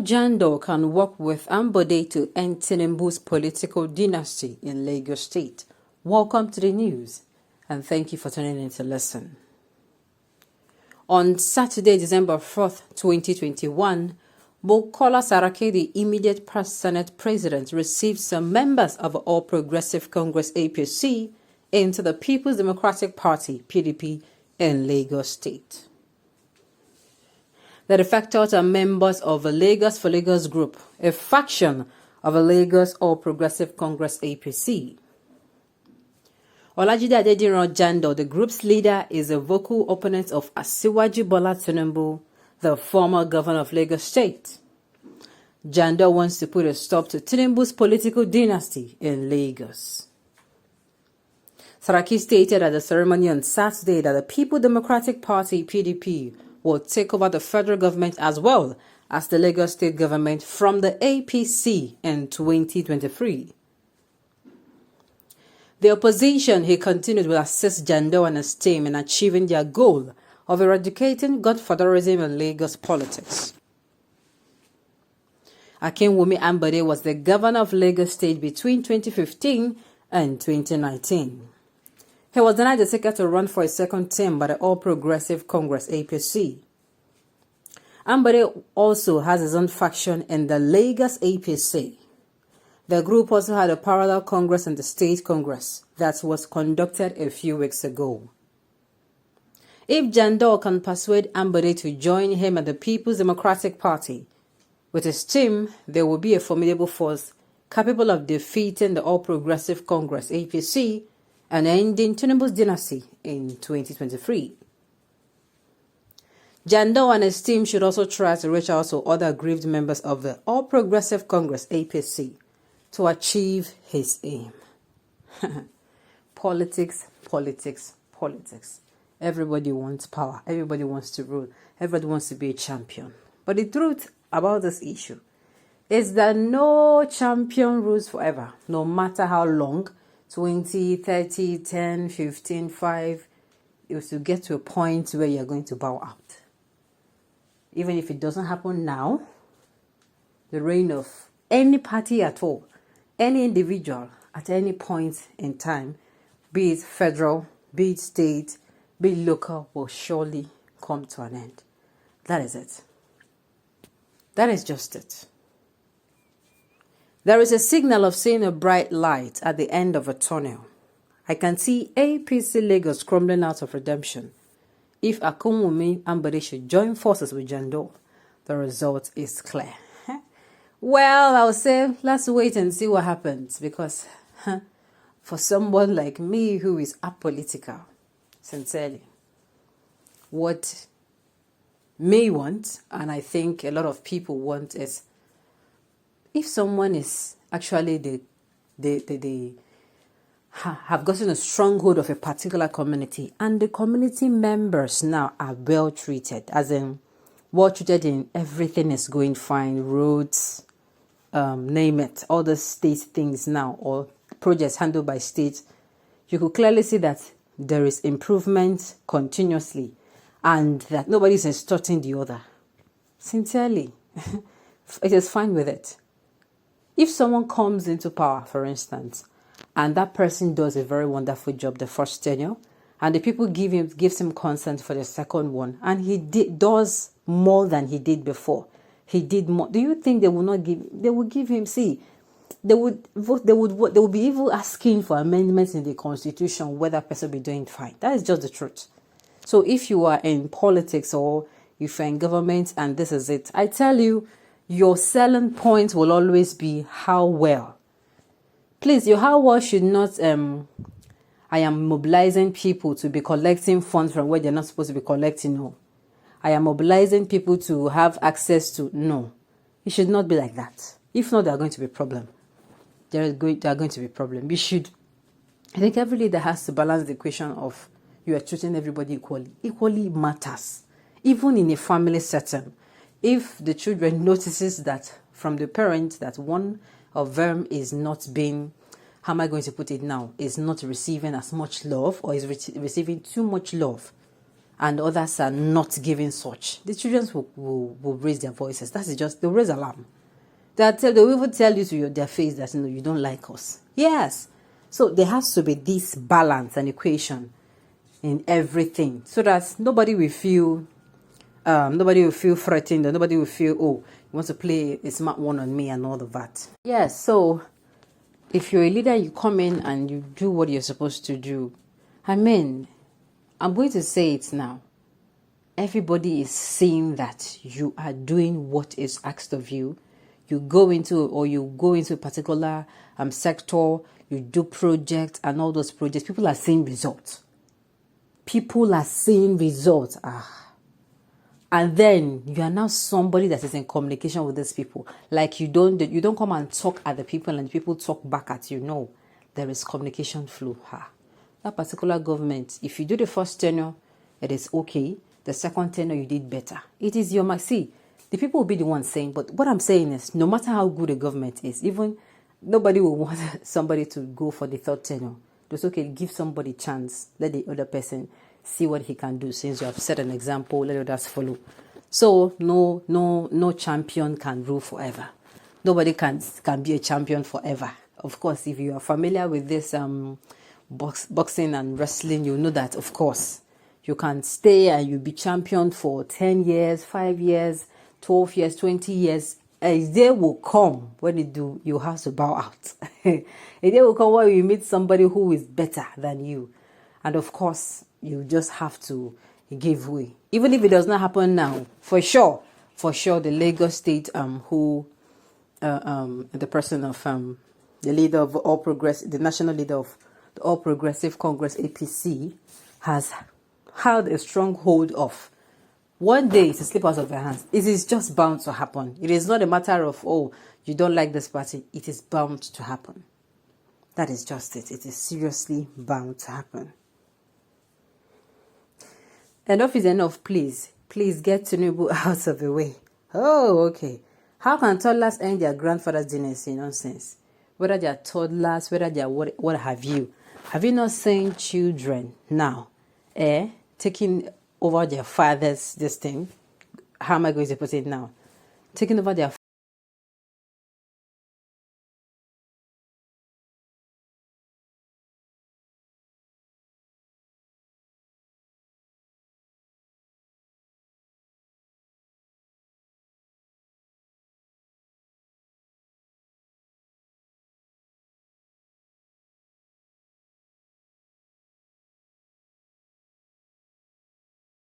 Jandor can work with Ambode to end Tinubu'S political dynasty in Lagos State. Welcome to the news, and thank you for tuning in to listen. On Saturday, December 4th, 2021, Bukola Saraki, the immediate Senate president, received some members of All Progressive Congress APC into the People's Democratic Party PDP in Lagos State. The defectors are members of the Lagos for Lagos group, a faction of the Lagos All Progressive Congress APC. Olajide Adediran Jandor, the group's leader, is a vocal opponent of Asiwaju Bola Tinubu, the former governor of Lagos State. Jandor wants to put a stop to Tinubu's political dynasty in Lagos. Saraki stated at the ceremony on Saturday that the People's Democratic Party PDP will take over the federal government as well as the Lagos state government from the APC in 2023. The opposition, he continued, will assist Jandor and his team in achieving their goal of eradicating godfatherism in Lagos politics. Akinwumi Ambode was the governor of Lagos State between 2015 and 2019. He was denied the ticket to run for a second term by the All Progressive Congress APC. Ambode also has his own faction in the Lagos APC. The group also had a parallel congress in the state congress that was conducted a few weeks ago. If Jandor can persuade Ambode to join him at the People's Democratic Party, with his team, there will be a formidable force capable of defeating the All Progressive Congress APC and ending Tinubu's dynasty in 2023. Jandor and his team should also try to reach out to other aggrieved members of the All Progressive Congress APC to achieve his aim. Politics, politics, politics. Everybody wants power. Everybody wants to rule. Everybody wants to be a champion. But the truth about this issue is that no champion rules forever, no matter how long. 20, 30, 10, 15, 5, you will get to a point where you're going to bow out. Even if it doesn't happen now, the reign of any party at all, any individual at any point in time, be it federal, be it state, be it local, will surely come to an end. That is it. That is just it. There is a signal of seeing a bright light at the end of a tunnel. I can see APC Lagos crumbling out of redemption. If Akinwumi Ambode should join forces with Jandor, the result is clear. Well, I'll say let's wait and see what happens, because for someone like me who is apolitical, sincerely, what may want, and I think a lot of people want, is if someone is actually have gotten a stronghold of a particular community, and the community members now are well treated, as in well treated in everything is going fine, roads, name it, all the state things now, or projects handled by states, you could clearly see that there is improvement continuously, and that nobody is extorting the other. Sincerely, it is fine with it. If someone comes into power, for instance, and that person does a very wonderful job the first tenure, and the people gives him consent for the second one, and he does more than he did before, he did more. Do you think they will not give? They will give him. See, they would vote. They would be even asking for amendments in the constitution whether that person be doing fine. That is just the truth. So if you are in politics or if you're in government and this is it, I tell you, your selling point will always be how well. Please, your how well should not, I am mobilizing people to be collecting funds from where they're not supposed to be collecting. No. I am mobilizing people to have access to. No. It should not be like that. If not, there are going to be problems. There are going to be problems. You should, I think every leader has to balance the equation of you are treating everybody equally. Equally matters. Even in a family setting. If the children notices that from the parents that one of them is not being, how am I going to put it now, is not receiving as much love, or is receiving too much love, and others are not giving such, the children will raise their voices. That is just, they'll raise alarm. They will even tell you to their face that, you know, you don't like us. Yes. So there has to be this balance and equation in everything, so that nobody will feel threatened, or nobody will feel, oh, you want to play a smart one on me and all of that. Yes. So if you're a leader, you come in and you do what you're supposed to do. I mean, I'm going to say it now. Everybody is seeing that you are doing what is asked of you. You go into a particular sector, you do projects, and all those projects, people are seeing results. People are seeing results. And then you are now somebody that is in communication with these people. Like you don't come and talk at the people and the people talk back at you. No, there is communication flow. That particular government, if you do the first tenure, it is okay. The second tenure, you did better. It is your mark. See, the people will be the ones saying, but what I'm saying is, no matter how good a government is, even nobody will want somebody to go for the third tenure. It's okay, give somebody a chance. Let the other person see what he can do. Since you have set an example, let others follow. So no champion can rule forever. Nobody can be a champion forever. Of course, if you are familiar with this boxing and wrestling, you know that, of course, you can stay and you'll be champion for 10 years, 5 years, 12 years, 20 years. A day will come when you have to bow out. A day will come when you meet somebody who is better than you. And of course, you just have to give way. Even if it does not happen now, for sure, the Lagos State, the person of the leader of the national leader of the All Progressive Congress, APC, has held a strong hold of. One day it will slip out of your hands. It is just bound to happen. It is not a matter of, oh, you don't like this party. It is bound to happen. That is just it. It is seriously bound to happen. Enough is enough, please. Please get Tinubu out of the way. Oh, okay. How can toddlers end their grandfather's dynasty? Nonsense. Whether they are toddlers, whether they are what have you. Have you not seen children now taking over their father's this thing? How am I going to put it now? Taking over their